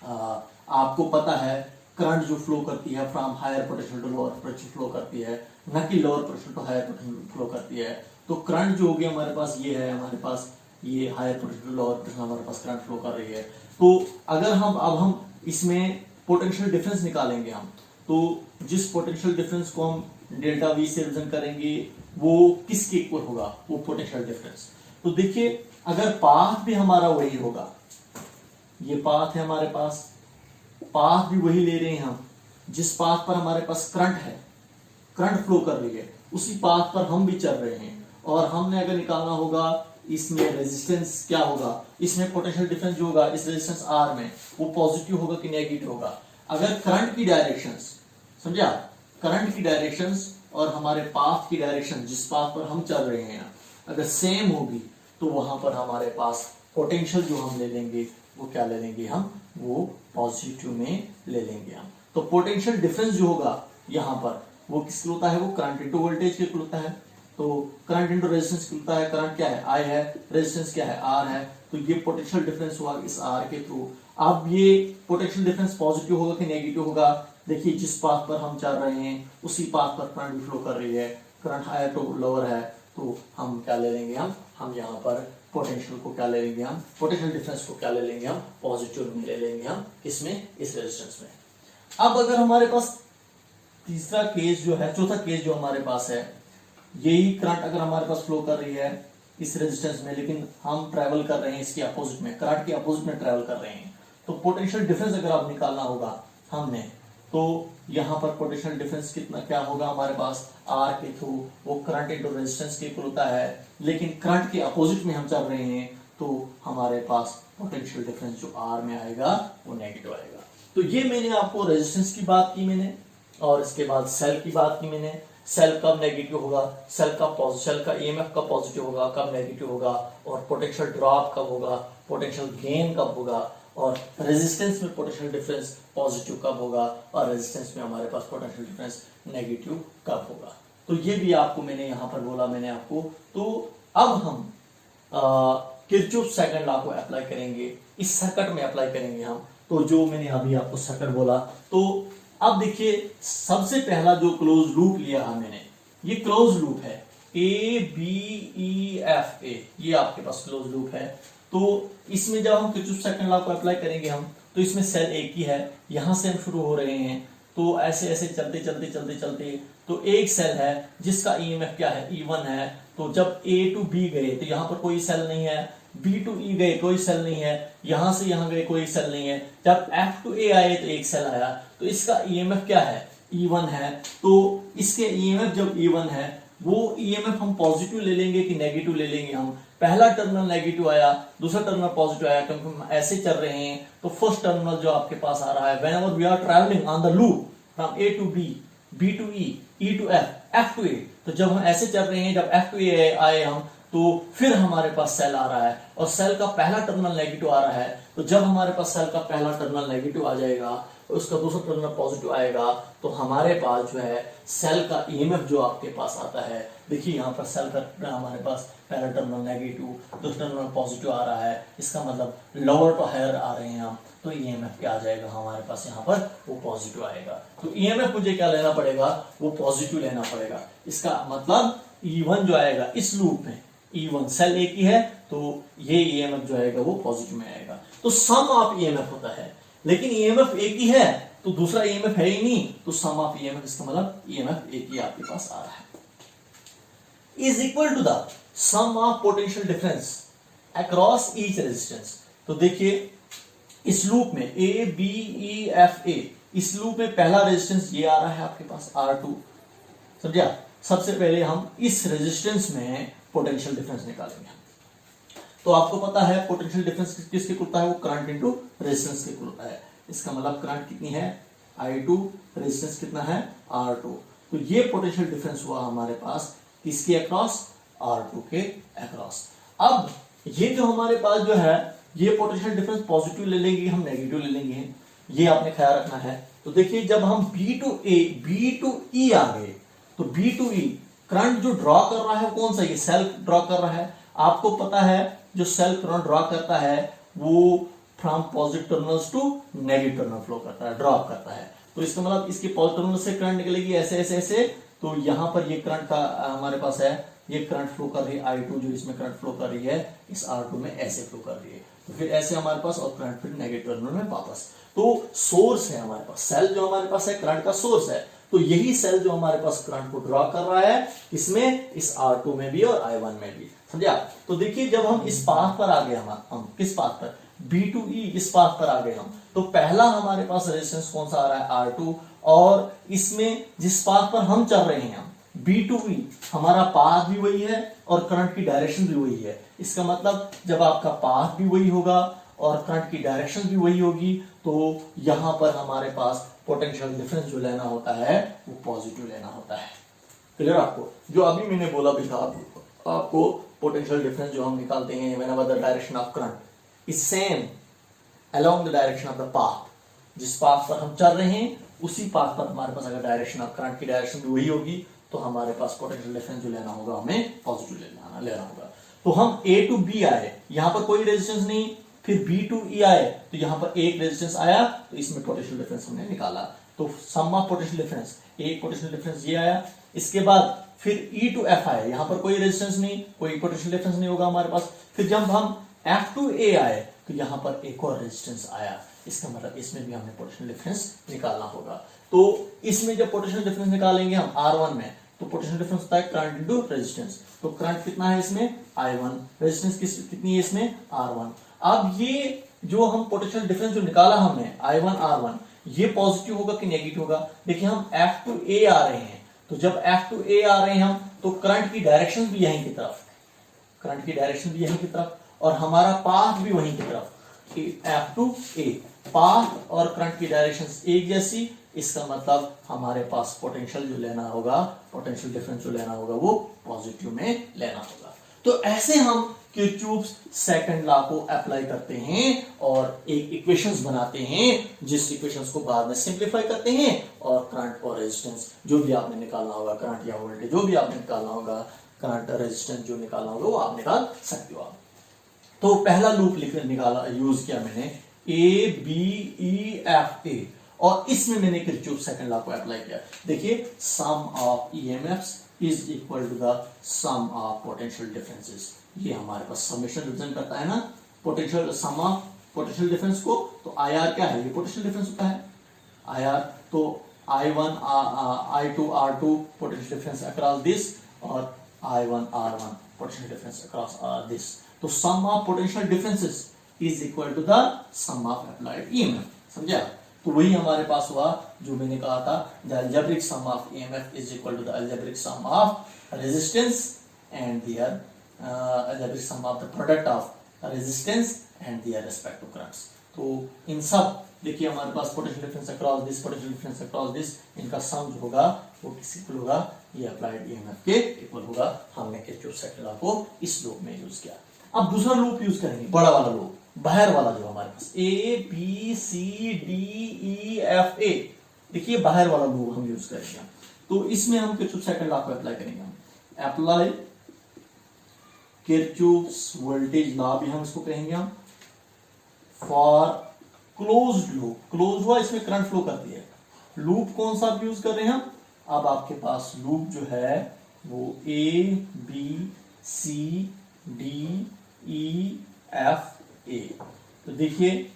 आपको पता है करंट जो फ्लो करती है from higher potential to lower potential flow करती है, न कि lower potential to higher potential flow करती है। तो करंट जो होगी हमारे पास ये है, हमारे पास ये higher potential to lower potential हमारे पास करंट फ्लो कर रही है। तो अगर हम इसमें पोटेंशियल डिफरेंस निकालेंगे हम, तो जिस पोटेंशियल डिफरेंस को हम डेल्टा वी से रिप्रेजेंट करेंगे वो किसके इक्वल होगा, वो पोटेंशियल डिफरेंस। तो देखिए अगर पाथ भी हमारा वही होगा, ये पाथ है हमारे पास, पाथ भी वही ले रहे हैं हम, जिस पाथ पर हमारे पास करंट है, करंट फ्लो कर रही है, उसी पाथ पर हम भी चल रहे हैं, और हमने अगर निकालना होगा इसमें रेजिस्टेंस क्या होगा, इसमें पोटेंशियल डिफरेंस जो होगा इस रेजिस्टेंस आर में, वो पॉजिटिव होगा कि नेगेटिव होगा। अगर करंट की डायरेक्शंस, समझा, करंट की डायरेक्शंस और हमारे पाथ की डायरेक्शन, जिस पाथ पर हम चल रहे हैं, अगर सेम होगी तो वहां पर हमारे पास पोटेंशियल जो हम ले लेंगे वो क्या ले लेंगे हम, वो पॉजिटिव में ले लेंगे हम। तो पोटेंशियल डिफरेंस जो होगा यहाँ पर वो किसके होता है, वो करंट इंटू वोल्टेज के होता है। तो करंट इंटू रेजिस्टेंस होता है, करंट क्या है आई है, रेजिस्टेंस क्या है आर है, तो ये पोटेंशियल डिफरेंस हुआ इस आर के थ्रू। अब ये पोटेंशियल डिफरेंस पॉजिटिव होगा कि नेगेटिव होगा, देखिए जिस पाथ पर हम चल रहे हैं उसी पाथ पर करंट भी फ्लो कर रही है, करंट हायर टू लोअर है, तो हम क्या ले लेंगे हम यहाँ पर पोटेंशियल को क्या ले लेंगे हम, पोटेंशियल डिफरेंस को क्या ले लेंगे हम, पॉजिटिव में ले लेंगे हम, इसमें इस रेजिस्टेंस में। अब अगर हमारे पास तीसरा केस जो है, चौथा केस जो हमारे पास है, यही करंट अगर हमारे पास फ्लो कर रही है इस रेजिस्टेंस में, लेकिन हम ट्रेवल कर रहे हैं इसके अपोजिट में, करंट के अपोजिट में ट्रेवल कर रहे हैं, तो पोटेंशियल डिफरेंस अगर आप निकालना होगा हमने, तो यहाँ पर पोटेंशियल डिफरेंस कितना क्या होगा हमारे पास, आर के थ्रू वो करंट इंटू रेजिस्टेंस के इक्वल होता है, लेकिन करंट के अपोजिट में हम चल रहे हैं, तो हमारे पास पोटेंशियल डिफरेंस जो आर में आएगा वो नेगेटिव आएगा। तो ये मैंने आपको रेजिस्टेंस की बात की मैंने, और इसके बाद सेल की बात की मैंने, सेल कब नेगेटिव होगा, सेल का ईएमएफ कब पॉजिटिव होगा, कब नेगेटिव होगा, और पोटेंशियल ड्रॉप कब होगा, पोटेंशियल गेन कब होगा, और रेजिस्टेंस में पोटेंशियल डिफरेंस पॉजिटिव कब होगा, और रेजिस्टेंस में हमारे पास पोटेंशियल डिफरेंस नेगेटिव कब होगा। तो ये भी आपको मैंने यहाँ पर बोला मैंने आपको। तो अब हम किरचॉफ सेकंड लॉ को अप्लाई करेंगे, इस सर्किट में अप्लाई करेंगे हम। तो जो मैंने अभी आपको सर्किट बोला, तो अब देखिए सबसे पहला जो क्लोज लूप लिया है मैंने, ये क्लोज लूप है, ए बी ई एफ ए, ये आपके पास क्लोज लूप है। तो इसमें जब हम किरचॉफ सेकंड लॉ को अप्लाई करेंगे हम, तो इसमें सेल एक ही है, यहां से हम शुरू हो रहे हैं, तो ऐसे ऐसे चलते चलते चलते चलते तो एक सेल है जिसका ईएमएफ क्या है, E1 है। तो जब A टू B गए तो यहाँ पर कोई सेल नहीं है, B टू E गए कोई सेल नहीं है, यहां से यहां गए कोई सेल नहीं है, जब F टू A आए तो एक सेल आया, तो इसका ईएमएफ क्या है, E1 है। तो इसके ईएमएफ जब E1 है, वो ईएमएफ हम पॉजिटिव ले लेंगे कि नेगेटिव ले लेंगे हम, पहला टर्मिनल नेगेटिव आया, दूसरा टर्मिनल पॉजिटिव आया, क्योंकि हम ऐसे चल रहे हैं, तो फर्स्ट टर्मिनल जो आपके पास आ रहा है, whenever we are travelling on the loop from A to B, B to E, E to F, F to A, तो जब हम ऐसे चल रहे हैं, जब F टू A आए हम, तो फिर हमारे पास सेल आ रहा है और सेल का पहला टर्मिनल नेगेटिव आ रहा है। तो जब हमारे पास सेल का पहला टर्मिनल नेगेटिव आ जाएगा, और उसका दूसरा टर्मिनल पॉजिटिव आएगा, तो हमारे पास जो है सेल का ईएमएफ जो आपके पास आता है, देखिए यहाँ पर सेल का हमारे पास पहला टर्मिनल नेगेटिव, दूसरा टर्मिनल पॉजिटिव आ रहा है, इसका मतलब लोअर टू हायर आ रहे हैं हम, तो ईएमएफ क्या आ जाएगा हमारे पास यहाँ पर, वो पॉजिटिव आएगा। तो ईएमएफ मुझे क्या लेना पड़ेगा, वो पॉजिटिव लेना पड़ेगा। इसका मतलब E1 जो आएगा इस लूप में, E1 सेल एक ही है, तो ये ईएमएफ जो आएगा वो पॉजिटिव में आएगा। तो सम ऑफ ईएमएफ होता है, लेकिन ईएमएफ एक ही है तो दूसरा ईएमएफ है ही नहीं, तो सम ऑफ ईएमएफ, इसका मतलब ईएमएफ एक ही आपके पास आ रहा है, is equal to the sum of potential difference across each resistance. तो देखिए इस लूप में ए बी ई एफ ए, इस लूप में पहला रेजिस्टेंस ये आ रहा है आपके पास R2, समझा। सबसे पहले हम इस रेजिस्टेंस में पोटेंशियल डिफरेंस निकालेंगे। तो आपको पता है पोटेंशियल डिफरेंस किसके इक्वल होता है, वो करंट इनटू रेजिस्टेंस के इक्वल होता है। इसका मतलब करंट कितनी है I2, रेजिस्टेंस कितना है R2, तो ये पोटेंशियल डिफरेंस हुआ हमारे पास किसके अक्रॉस, R2 के अक्रॉस। अब ये जो हमारे पास जो है ये पोटेंशियल डिफरेंस पॉजिटिव ले लेंगे हम, नेगेटिव ले लेंगे, ये आपने ख्याल रखना है। तो देखिए जब हम B to A B to E आ गए, तो B टू E करंट जो ड्रॉ कर रहा है कौन सा, ये सेल ड्रॉ कर रहा है। आपको पता है जो सेल करंट ड्रॉ करता है वो from positive terminals to negative terminal flow करता है, ड्रॉप करता है। तो इसका मतलब इसके पॉजिटिव टर्मिनल से करंट निकलेगी ऐसे ऐसे ऐसे, तो यहां पर ये करंट का हमारे पास है, ये करंट फ्लो कर रही है I2 जो इसमें करंट फ्लो कर रही है इस R2 में ऐसे फ्लो कर रही है, तो फिर ऐसे हमारे पास, और करंट फिर नेगेटिव टर्मिनल में वापस। तो सोर्स है हमारे पास, सेल जो हमारे पास है करंट का सोर्स है, तो यही सेल जो हमारे पास करंट को ड्रॉ कर रहा है इसमें, इस R2 में भी और I1 में भी, समझा। तो देखिए जब हम इस पाथ पर आ गए, हम किस पाथ पर, B टू E, इस पाथ पर आ गए हम, तो पहला हमारे पास रेजिस्टेंस कौन सा आ रहा है R2, और इसमें जिस पाथ पर हम चल रहे हैं हम B टू E, हमारा पाथ भी वही है और करंट की डायरेक्शन भी वही है। इसका मतलब जब आपका पाथ भी वही होगा और करंट की डायरेक्शन भी वही होगी, तो यहां पर हमारे पास पोटेंशियल डिफरेंस जो लेना होता है वो पॉजिटिव लेना होता है। क्लियर आपको, जो अभी मैंने बोला भी था आपको पोटेंशियल डिफरेंस जो हम निकालते हैं whenever the direction of current is same along the direction of the path, जिस पाथ पर हम चल रहे हैं उसी पाथ पर हमारे पास अगर डायरेक्शन ऑफ करंट की डायरेक्शन भी वही होगी, तो हमारे पास पोटेंशियल डिफरेंस जो लेना होगा हमें पॉजिटिव लेना होगा। तो हम A टू B आए, यहां पर कोई रेजिस्टेंस नहीं, फिर B टू E आए तो यहां पर एक रेजिस्टेंस आया, तो इसमें पोटेंशियल डिफरेंस हमने निकाला। तो सम ऑफ पोटेंशियल डिफरेंस, एक पोटेंशियल डिफरेंस ये आया, इसके बाद फिर E टू F आया, यहां पर कोई रेजिस्टेंस नहीं, कोई पोटेंशियल डिफरेंस नहीं होगा हमारे पास। फिर जब हम F टू A आए तो यहां पर एक और रेजिस्टेंस आया, इसका मतलब इसमें भी हमें पोटेंशियल डिफरेंस निकालना होगा। तो इसमें जब पोटेंशियल डिफरेंस निकालेंगे हम R1 में, तो पोटेंशियल डिफरेंस होता है करंट इनटू रेजिस्टेंस। तो करंट कितना है इसमें I1, रेजिस्टेंस कितनी है इसमें R1। अब ये जो हम पोटेंशियल डिफरेंस जो निकाला हमने I1 R1, ये पॉजिटिव होगा कि नेगेटिव होगा। देखिए हम F टू A आ रहे हैं, तो जब F टू A आ रहे हैं हम, तो करंट की डायरेक्शन भी यहीं की तरफ, करंट की डायरेक्शन भी यहीं की तरफ, और हमारा पाथ भी वहीं की तरफ, F टू A, पाथ और करंट की डायरेक्शन एक जैसी। इसका मतलब हमारे पास पोटेंशियल जो लेना होगा, पोटेंशियल डिफरेंस जो लेना होगा वो पॉजिटिव में लेना होगा। तो ऐसे हम किरचॉफ्स सेकंड लॉ को अप्लाई करते हैं और एक इक्वेशंस बनाते हैं, जिस इक्वेशंस को बाद में सिंपलीफाई करते हैं, और करंट और रेजिस्टेंस जो भी आपने निकालना होगा, करंट या वोल्टेज जो भी आपने निकालना होगा, करंट और रेजिस्टेंस जो निकालना होगा वो आप निकाल सकते हो आप। तो पहला लूप निकाला, यूज किया मैंने A B E F A, और इसमें मैंने किरचॉफ्स सेकंड लॉ को अप्लाई किया। देखिए sum of EMFs is equal to the sum of potential differences. ये हमारे पास समेशन रिप्रेजेंट करता है ना potential, sum of potential difference को। तो IR क्या है, ये पोटेंशियल डिफरेंस होता है IR। तो I1 I2 R2 potential difference across this, और I1 R1 potential difference across this. तो sum of potential differences is equal to the sum of applied EMF, समझा। तो वही हमारे पास हुआ जो मैंने कहा था, the algebraic sum of EMF is equal to the algebraic sum of resistance and their algebraic sum of the product of resistance and their respective currents. तो इन सब देखिए हमारे पास potential difference across this, potential difference across this, इनका sum जो होगा वो किस इक्वल होगा, ये अप्लाइड EMF के इक्वल होगा। हमने किरचॉफ सेकंड लॉ को इस लूप में यूज किया। अब दूसरा लूप यूज करेंगे, बड़ा वाला लूप, बाहर वाला जो हमारे पास ABCDEFA, देखिए बाहर वाला लूप हम यूज करेंगे। तो इसमें हम किरचॉफ सेकंड लॉ को अप्लाई करेंगे। हम अप्लाई किरचॉफ्स वोल्टेज लॉ भी हम इसको कहेंगे हम फॉर क्लोज्ड लूप। क्लोज हुआ, इसमें करंट फ्लो करती है। लूप कौन सा यूज कर रहे हैं हम? अब आपके पास लूप जो है वो ABCDEFA। तो देखिए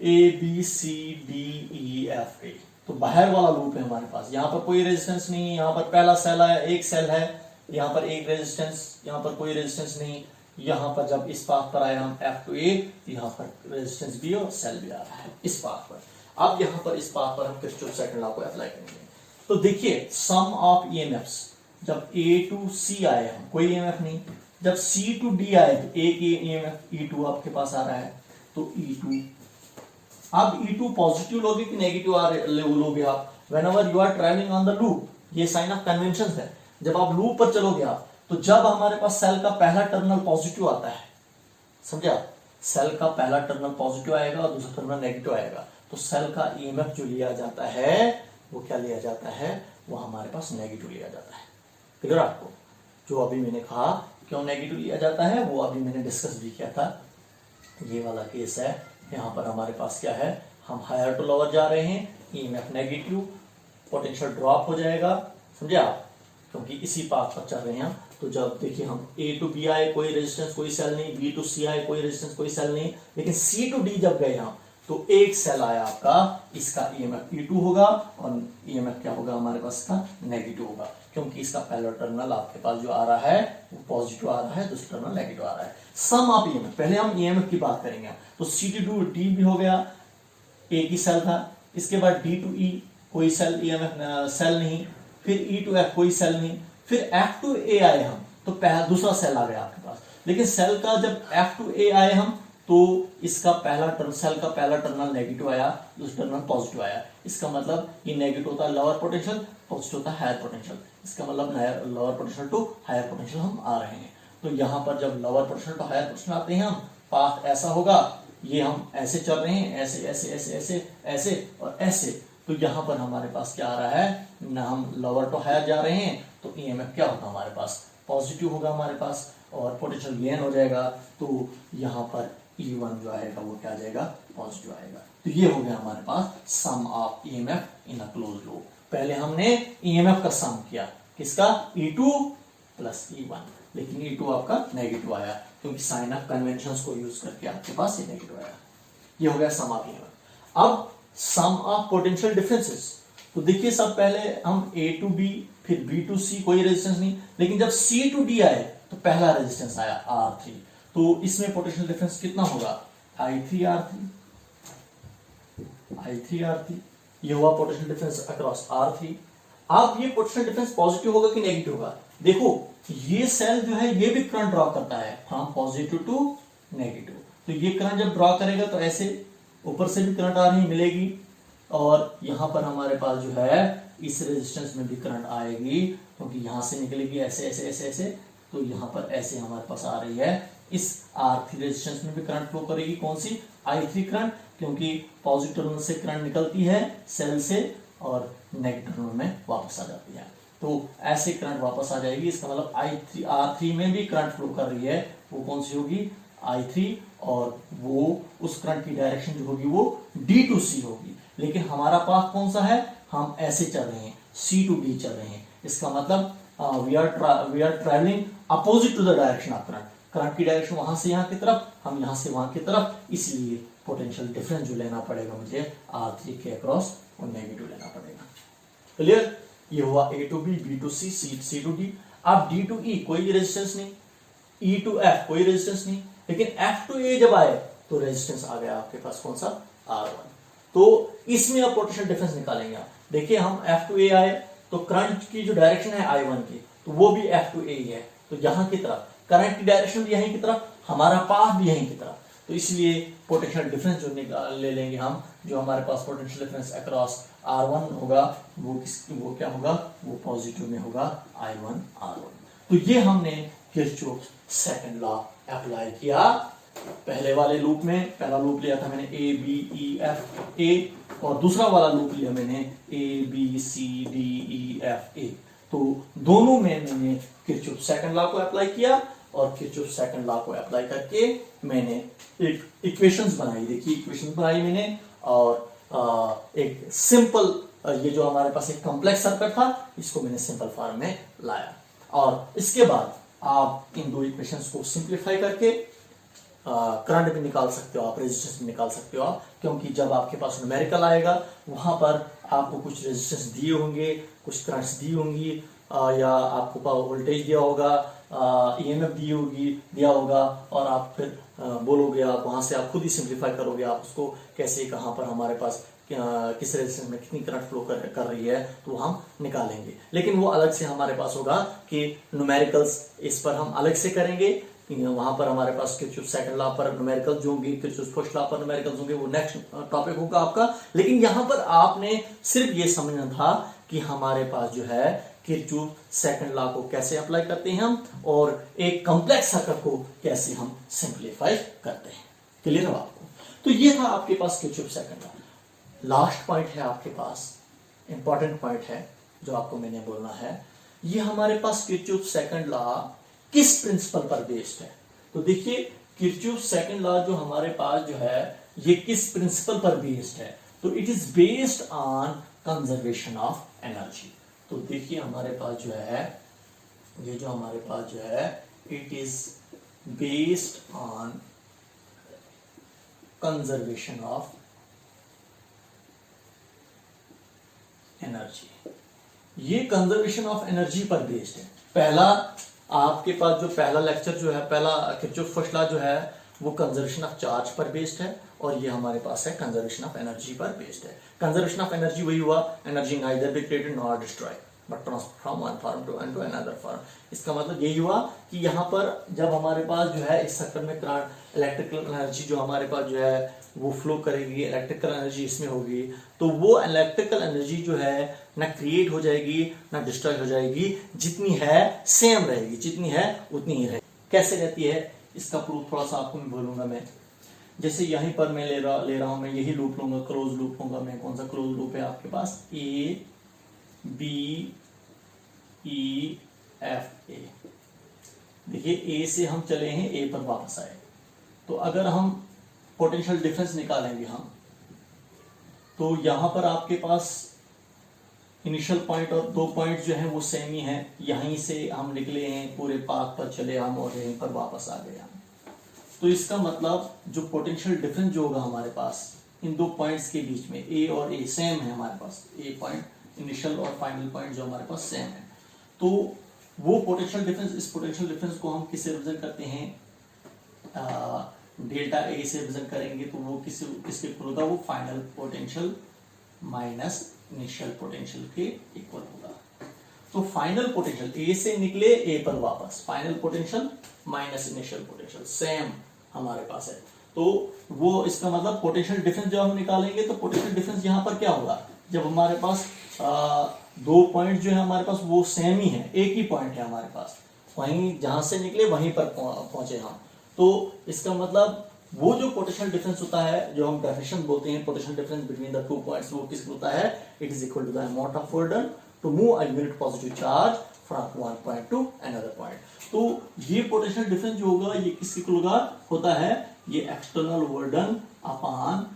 ABCDEFA, तो बाहर वाला लूप है हमारे पास। यहां पर कोई रेजिस्टेंस नहीं है, यहां पर पहला सेल है, एक सेल है, यहां पर एक रेजिस्टेंस, यहां पर कोई रेजिस्टेंस नहीं। यहां पर जब इस पाथ पर आए हम F to A, तो यहां पर रेजिस्टेंस भी और सेल भी आ रहा है इस पाथ पर। अब यहां पर इस पाथ पर हम किरचॉफ सेकंड लॉ को अप्लाई करेंगे। तो देखिए सम ऑफ EMFs, जब A to C आए हम, कोई EMF नहीं। जब C to D आए तो एक EMF E2 आपके पास आ रहा है, तो E2। अब E2 पॉजिटिव लोगे कि नेगेटिव लोगे आप? Whenever you are travelling on the loop, ये साइन ऑफ कन्वेंशन है। जब आप लूप पर चलोगे आप, तो जब हमारे पास सेल का पहला टर्मिनल पॉजिटिव आता है, समझे आप, सेल का पहला टर्मिनल पॉजिटिव आएगा और दूसरा टर्मिनल नेगेटिव आएगा, तो सेल का EMF जो लिया जाता है वो क्या लिया जाता है? वो हमारे पास नेगेटिव लिया जाता है। क्लियर आपको? जो अभी मैंने कहा क्यों नेगेटिव लिया जाता है वो अभी मैंने डिस्कस भी किया था। ये वाला केस है, यहां पर हमारे पास क्या है, हम हायर टू लोअर जा रहे हैं, EMF नेगेटिव, पोटेंशियल ड्रॉप हो जाएगा, समझे आप, क्योंकि इसी पाथ पर चल रहे हैं हम। तो जब देखिए हम A to B आए, कोई रेजिस्टेंस कोई सेल नहीं, B to C आए, कोई रेजिस्टेंस कोई सेल नहीं, लेकिन C to D जब गए हम, तो एक सेल आया आपका, इसका EMF E2 होगा और EMF क्या होगा हमारे पास का? नेगेटिव होगा, क्योंकि इसका पहला टर्मिनल आपके पास जो आ रहा है वो पॉजिटिव आ रहा है, दूसरा टर्मिनल नेगेटिव आ रहा है। सम ऑफ EMF, पहले हम EMF की बात करेंगे। तो C to D भी हो गया, एक ही सेल था। इसके बाद D to E कोई सेल EMF सेल नहीं, फिर E to F कोई सेल नहीं, फिर F to A आए हम, तो पहला दूसरा सेल आ गया आपके पास। लेकिन सेल का जब F to A आए हम, तो इसका सेल का पहला टर्मिनल नेगेटिव आया, दूसरा टर्मिनल पॉजिटिव आया। इसका मतलब ये नेगेटिव होता है लोअर पोटेंशियल, पॉजिटिव होता है हायर पोटेंशियल। इसका मतलब lower potential to higher potential हम आ रहे हैं। तो यहाँ पर जब lower potential to higher potential आते हैं हम, पाथ ऐसा होगा, ये हम ऐसे चल रहे हैं, ऐसे ऐसे ऐसे ऐसे ऐसे और ऐसे। तो यहाँ पर हमारे पास क्या आ रहा है ना, हम लोअर टू हायर जा रहे हैं, तो EMF क्या होगा हमारे पास? पॉजिटिव होगा हमारे पास और पोटेंशियल गेन हो जाएगा। तो यहाँ पर E1 जो आएगा वो क्या आ जाएगा? पॉजिटिव आएगा। तो ये हो गया हमारे पास sum of EMF in a close loop. पहले हमने EMF का सम किया, किसका? E2 प्लस E1, लेकिन E2 आपका नेगेटिव आया, क्योंकि साइन ऑफ कन्वेंशंस को यूज करके आपके पास ये नेगेटिव आया। ये हो गया सम ऑफ EMF। अब सम ऑफ पोटेंशियल डिफरेंसेस। तो देखिए सब पहले हम A to B, फिर B to C, कोई रेजिस्टेंस नहीं, लेकिन जब C to D आए तो पहला रेजिस्टेंस आया R3। तो इसमें पोटेंशियल डिफरेंस कितना होगा? I3R3, ये हुआ पोटेंशियल डिफरेंस अक्रॉस R3। अब ये पोटेंशियल डिफरेंस पॉजिटिव होगा कि नेगेटिव होगा? देखो ये सेल जो है ये भी करंट ड्रॉ करता है फ्रॉम पॉजिटिव टू नेगेटिव। तो ये करंट जब ड्रॉ करेगा तो ऐसे ऊपर से भी करंट आ रही मिलेगी, और यहां पर हमारे पास जो है इस रेजिस्टेंस में भी करंट आएगी, क्योंकि यहां से निकलेगी ऐसे ऐसे ऐसे ऐसे। तो यहां पर ऐसे हमारे पास आ रही है, इस R3 रेजिस्टेंस में भी करंट फ्लो करेगी, कौन सी? I3 करंट, क्योंकि पॉजिटिव टर्मिनल से करंट निकलती है सेल से और नेगेटिव टर्मिनल में वापस आ जाती है। तो ऐसे करंट वापस आ जाएगी, इसका मतलब R3 में भी करंट फ्लो कर रही है, वो कौन सी होगी? I3, और वो उस करंट की डायरेक्शन जो होगी वो D to C होगी। लेकिन हमारा पाथ कौन सा है? हम ऐसे चल रहे हैं, C to D चल रहे हैं। इसका मतलब we are travelling opposite to the direction of current. Current की डायरेक्शन वहां से यहां की तरफ, हम यहां से वहां की तरफ, इसलिए पोटेंशियल डिफरेंस जो लेना पड़ेगा मुझे R3 के अक्रॉस, वो नेगेटिव लेना पड़ेगा। क्लियर? ये हुआ A to B, B to C, C to D। अब D to E कोई रेजिस्टेंस नहीं, E to F कोई रेजिस्टेंस नहीं, लेकिन F to A जब आए तो रेजिस्टेंस आ गया आपके पास, कौन सा? R1। तो इसमें आप पोटेंशियल डिफरेंस निकालेंगे। देखिए हम F to A आए तो करंट की जो डायरेक्शन है I1 की, तो वो भी F to A ही है, तो यहां की तरफ करंट की डायरेक्शन भी यहीं की तरफ, हमारा पाथ भी यहीं की तरफ। तो इसलिए पोटेंशियल डिफरेंस जो ले लेंगे हम, जो हमारे पास पोटेंशियल डिफरेंस अक्रॉस R1 होगा, वो क्या होगा? वो पॉजिटिव में होगा, I1 R1। तो ये हमने किरचॉफ सेकंड लॉ अप्लाई किया पहले वाले लूप में पहला लूप लिया था मैंने ए बी ई एफ ए, और दूसरा वाला लूप लिया मैंने A B C D E F A. तो दोनों में मैंने किरचॉफ सेकंड लॉ को अप्लाई किया, और किरचॉफ सेकंड लॉ को अप्लाई करके मैंने एक इक्वेशंस बनाई। देखिए इक्वेशंस बनाई मैंने, और एक सिंपल, ये जो हमारे पास एक कॉम्प्लेक्स सर्किट था इसको मैंने सिंपल फॉर्म में लाया। और इसके बाद आप इन दो इक्वेशंस को सिंप्लीफाई करके करंट भी निकाल सकते हो आप, रेजिस्टेंस भी निकाल सकते हो आप, क्योंकि जब आपके पास न्यूमेरिकल आएगा वहां पर आपको कुछ रेजिस्टेंस दिए होंगे, कुछ करंट्स दी होंगी, या आपको वोल्टेज दिया होगा, ईएमएफ दिया होगा, और आप फिर बोलोगे, आप वहां से आप खुद ही सिंप्लीफाई करोगे, आप उसको कैसे कहां पर हमारे पास किस रेजिस्टेंस में कितनी करंट फ्लो कर रही है तो हम निकालेंगे। लेकिन वो अलग से हमारे पास होगा कि न्यूमेरिकल्स इस पर हम अलग से करेंगे, वहां पर हमारे पास किरचॉफ सेकंड लॉ पर न्यूमेरिकल्स जो होंगे, किरचॉफ फर्स्ट लॉ पर न्यूमेरिकल्स होंगे, वो नेक्स्ट टॉपिक होगा आपका। लेकिन यहां पर आपने सिर्फ ये समझना था कि हमारे पास जो है किरचॉफ सेकंड लॉ को कैसे अप्लाई करते हैं हम, और एक कॉम्प्लेक्स सर्किट को कैसे हम सिंप्लीफाई करते हैं। क्लियर है आपको? तो ये था आपके पास Kirchhoff second law. Last point है आपके पास, इंपॉर्टेंट पॉइंट है जो आपको मैंने बोलना है, ये हमारे पास किरचॉफ सेकंड लॉ किस प्रिंसिपल पर बेस्ड है। तो देखिए किरचॉफ सेकंड लॉ जो हमारे पास जो है ये किस प्रिंसिपल पर बेस्ड है, तो it is based on conservation of energy. तो देखिए हमारे पास जो है, ये जो हमारे पास जो है, it is based on conservation of energy. ये कंजर्वेशन ऑफ एनर्जी पर बेस्ड है। पहला आपके पास जो पहला लेक्चर जो है, पहला किरचॉफ फर्स्ट लॉ जो है वो कंजर्वेशन ऑफ चार्ज पर बेस्ड है, और ये हमारे पास है कंजर्वेशन ऑफ एनर्जी पर बेस्ड है। कंजर्वेशन ऑफ एनर्जी वही हुआ, energy neither be created nor destroyed but transfer from one form to another form. इसका मतलब यही हुआ कि यहाँ पर जब हमारे पास जो है इस सर्किट में करंट, इलेक्ट्रिकल एनर्जी जो हमारे पास जो है वो फ्लो करेगी, इलेक्ट्रिकल एनर्जी इसमें होगी, तो वो इलेक्ट्रिकल एनर्जी जो है ना क्रिएट हो जाएगी ना डिस्ट्रॉय हो जाएगी, जितनी है सेम रहेगी, जितनी है उतनी ही रहेगी। कैसे रहती है इसका प्रूफ थोड़ा सा आपको मैं बोलूंगा। मैं जैसे यहीं पर मैं ले रहा हूं, मैं यही लूप लूंगा, क्लोज लूप लूंगा मैं। कौन सा क्लोज लूप है आपके पास? ए बी ई एफ ए। देखिए ए से हम चले हैं, ए पर वापस आए, तो अगर हम पोटेंशियल डिफरेंस निकालेंगे हम, तो यहां पर आपके पास इनिशियल पॉइंट और दो पॉइंट जो हैं वो सेम ही हैं। यहीं से हम निकले हैं, पूरे पाथ पर चले हम, और यहीं पर वापस आ गए हम। तो इसका मतलब जो पोटेंशियल डिफरेंस जो होगा हमारे पास इन दो पॉइंट्स के बीच में, ए और ए सेम है हमारे पास, ए पॉइंट इनिशियल और फाइनल पॉइंट जो हमारे पास सेम है, तो वो पोटेंशियल डिफरेंस, इस पोटेंशियल डिफरेंस को हम किससे रिप्रेजेंट करते हैं? डेल्टा ए से रिप्रेजेंट करेंगे, तो वो किसके इक्वल होगा? वो final potential minus initial potential के इक्वल होगा। तो फाइनल पोटेंशियल ए से निकले ए पर वापस, final potential minus initial potential same हमारे पास है। तो वो इसका मतलब पोटेंशियल डिफरेंस जब हम निकालेंगे तो पोटेंशियल डिफरेंस यहाँ पर क्या होगा? जब हमारे पास दो पॉइंट जो है हमारे पास वो सेम ही है, एक ही पॉइंट है हमारे पास, वहीं जहां से निकले वहीं पर पहुंचे हम, तो इसका मतलब वो जो पोटेंशियल डिफरेंस होता है, जो हम डेफिनेशन बोलते हैं potential difference between the two points, वो किसको होता है? It is equal to the amount of work done to move a unit positive charge from one point to another point. तो ये पोटेंशियल डिफरेंस जो होगा ये किसके इक्वल होता है? ये एक्सटर्नल वर्डन अपॉन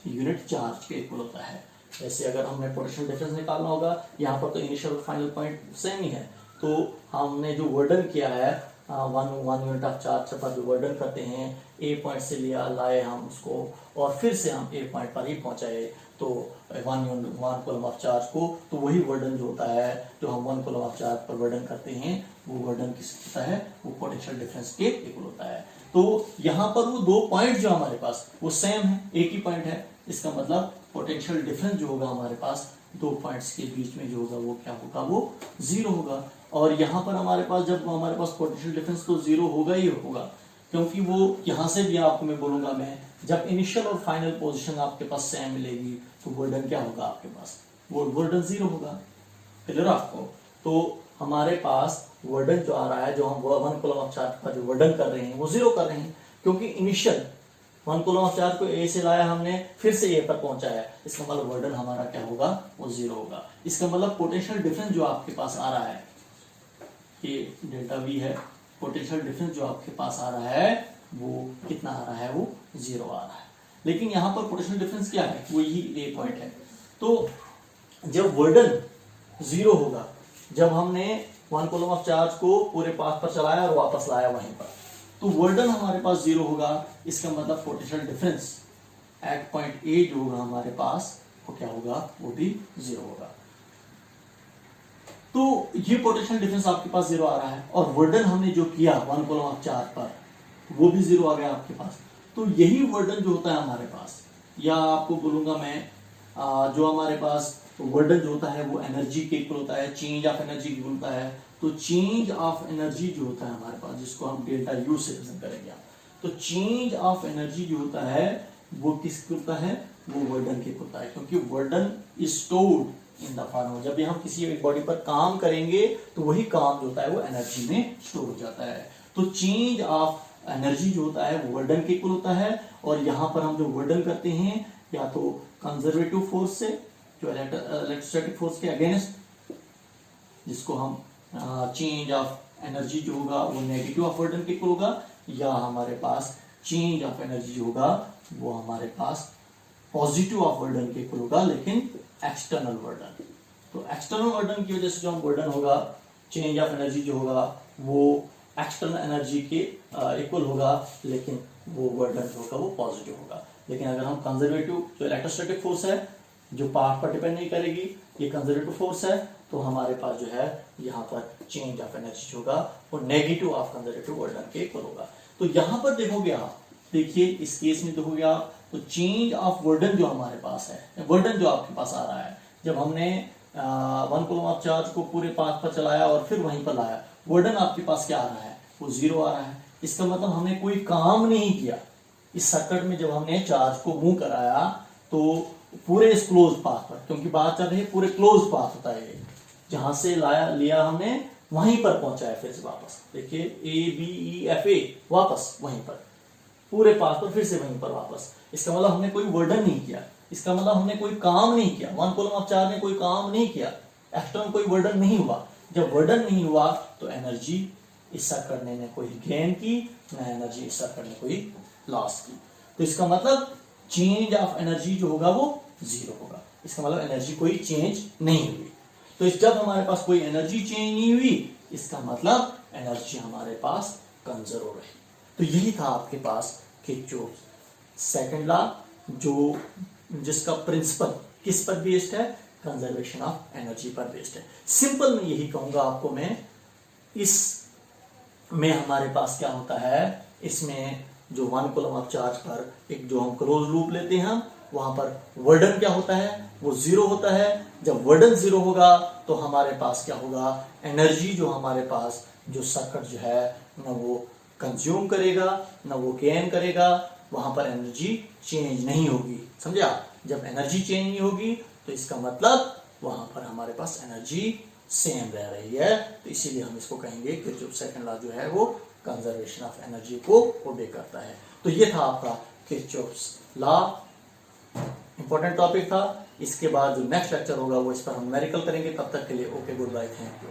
यूनिट चार्ज के इक्वल होता है। जैसे अगर हमने पोटेंशियल डिफरेंस निकालना होगा, यहाँ पर तो इनिशियल और फाइनल पॉइंट सेम ही है, तो हमने जो वर्डन किया है वन यूनिट ऑफ चार्ज पर जो वर्डन करते हैं, ए पॉइंट से लाए हम उसको, और फिर से हम ए पॉइंट पर ही पहुंचाए, तो वन कूलम ऑफ चार्ज को, तो वही वर्डन जो होता है, जो हम वन कूलम ऑफ चार्ज पर वर्डन करते हैं, वो वर्डन किस होता है? वो पोटेंशियल डिफरेंस के इक्वल होता है। तो यहाँ पर वो दो पॉइंट जो हमारे पास वो सेम है, एक ही पॉइंट है, इसका मतलब पोटेंशियल डिफरेंस जो होगा हमारे पास दो पॉइंट्स के बीच में जो होगा वो क्या होगा? वो जीरो होगा। और यहाँ पर हमारे पास जब हमारे पास पोटेंशियल डिफरेंस तो जीरो होगा ही होगा, क्योंकि वो यहाँ से भी आपको मैं बोलूंगा, मैं जब इनिशियल और फाइनल पोजीशन आपके पास सेम मिलेगी तो वर्डन क्या होगा आपके पास? वो वर्डन जीरो होगा। क्लियर आपको? तो हमारे पास वर्डन जो आ रहा है, जो हम वन कूलम ऑफ चार्ज का जो वर्डन कर रहे हैं वो जीरो कर रहे हैं, क्योंकि इनिशियल 1 कूलम ऑफ चार्ज को ए से लाया हमने, फिर से ए पर पहुंचाया, इसका मतलब वर्डन हमारा क्या होगा, वो 0 होगा। इसका मतलब पोटेंशियल डिफरेंस जो आपके पास आ रहा है, ये डेल्टा वी है, पोटेंशियल डिफरेंस जो आपके पास आ रहा है वो कितना आ रहा है, वो 0 आ रहा है। लेकिन यहाँ पर पोटेंशियल डिफरेंस क्या है, वो यही ए पॉइंट है। तो जब वर्डन 0 होगा, जब हमने 1 कूलम ऑफ चार्ज को पूरे पाथ पर चलाया और वापस लाया वहीं पर, तो वर्डन हमारे पास 0 होगा। इसका मतलब potential difference at point A जो होगा हमारे पास, वो क्या होगा, वो भी 0 होगा। तो ये पोटेंशियल डिफरेंस आपके पास 0 आ रहा है, और वर्डन हमने जो किया 1 कूलम ऑफ चार्ज पर, वो भी 0 आ गया आपके पास। तो यही वर्डन जो होता है हमारे पास, या आपको बोलूंगा मैं, जो हमारे पास वर्डन जो होता है वो एनर्जी के इक्वल होता है, चेंज ऑफ एनर्जी इक्वल होता है। तो चेंज ऑफ एनर्जी जो होता है हमारे पास, जिसको हम डेल्टा यू से रिप्रेजेंट करेंगे, तो चेंज ऑफ एनर्जी जो होता है वो किसके होता है, वो वर्डन के होता है, क्योंकि warden is stored in the form. जब भी हम किसी एक बॉडी पर काम करेंगे तो वही काम जो होता है वो एनर्जी में स्टोर हो जाता है। तो चेंज ऑफ एनर्जी जो होता है वो वर्डन के इक्वल होता है। और यहाँ पर हम जो वर्डन करते हैं, या तो कंजर्वेटिव फोर्स से, जो इलेक्ट्रोस्टैटिक फोर्स के अगेंस्ट, जिसको हम चेंज ऑफ एनर्जी जो होगा वो नेगेटिव ऑफ वर्डन के इक्वल होगा, या हमारे पास चेंज ऑफ एनर्जी जो होगा वो हमारे पास पॉजिटिव ऑफ वर्डन के इक्वल होगा, लेकिन एक्सटर्नल वर्डन। तो एक्सटर्नल वर्डन की वजह से जो हम वर्डन होगा, चेंज ऑफ एनर्जी जो होगा वो एक्सटर्नल एनर्जी के इक्वल होगा, लेकिन वो वर्डन जो होगा वो पॉजिटिव होगा। लेकिन अगर हम कंजर्वेटिव, जो इलेक्ट्रोस्टैटिक फोर्स है जो पाथ पर डिपेंड नहीं करेगी, ये कंजर्वेटिव फोर्स है, तो हमारे पास जो है यहाँ पर चेंज ऑफ एनर्जी जो होगा वो नेगेटिव ऑफ कंजर्वेटिव वर्डन के इक्वल होगा। तो यहाँ पर देखोगे आप, देखिए इस केस में देखोगे आप, तो चेंज ऑफ वर्डन जो हमारे पास है, वर्डन जो आपके पास आ रहा है, जब हमने 1 कूलम ऑफ चार्ज को पूरे पाथ पर चलाया और फिर वहीं पर लाया, वर्डन आपके पास क्या आ रहा है, वो 0 आ रहा है। इसका मतलब हमने कोई काम नहीं किया इस सर्किट में। जब हमने चार्ज को मूव कराया तो पूरे इस क्लोज पाथ पर, क्योंकि बात चल रही है पूरे क्लोज पाथ होता है, जहां से लाया लिया हमने वहीं पर पहुंचाया, फिर से वापस देखिए ए बी ई एफ ए, वापस वहीं पर पूरे पाथ पर, फिर से वहीं पर वापस। इसका मतलब हमने कोई वर्डन नहीं किया, इसका मतलब हमने कोई काम नहीं किया। 1 कूलम ऑफ चार्ज ने कोई काम नहीं किया, एक्सटर्नल कोई वर्डन नहीं हुआ। जब वर्डन नहीं हुआ तो एनर्जी इस सर्किट ने कोई गेन की, ना एनर्जी इस सर्किट ने कोई लॉस की। तो इसका मतलब चेंज ऑफ एनर्जी जो होगा वो 0 होगा। इसका मतलब एनर्जी कोई चेंज नहीं हुई। तो जब हमारे पास कोई एनर्जी चेंज नहीं हुई, इसका मतलब एनर्जी हमारे पास कंजर्व रही। तो यही था आपके पास किरचॉफ सेकंड लॉ, जो जिसका प्रिंसिपल किस पर बेस्ड है, कंजर्वेशन ऑफ एनर्जी पर बेस्ड है। सिंपल में यही कहूंगा आपको मैं। इस में हमारे पास क्या होता है, इसमें जो 1 कूलम ऑफ चार्ज पर एक जो हम क्लोज लूप लेते हैं, वहां पर वर्डन क्या होता है, वो 0 होता है। जब वर्डन 0 होगा तो हमारे पास क्या होगा, एनर्जी जो हमारे पास जो सर्किट जो है ना वो कंज्यूम करेगा ना वो गेन करेगा, वहां पर एनर्जी चेंज नहीं होगी। समझा? जब एनर्जी चेंज नहीं होगी तो इसका मतलब वहां पर हमारे पास एनर्जी सेम रह रही है। तो इसीलिए हम इसको कहेंगे कि जो सेकंड लॉ जो है वो कंजर्वेशन ऑफ एनर्जी को ओबे करता है। तो ये था आपका किरचॉफ्स लॉ, इंपॉर्टेंट टॉपिक था। इसके बाद जो नेक्स्ट लेक्चर होगा वो इस पर हम न्यूमेरिकल करेंगे। तब तक के लिए okay, good bye, thank you.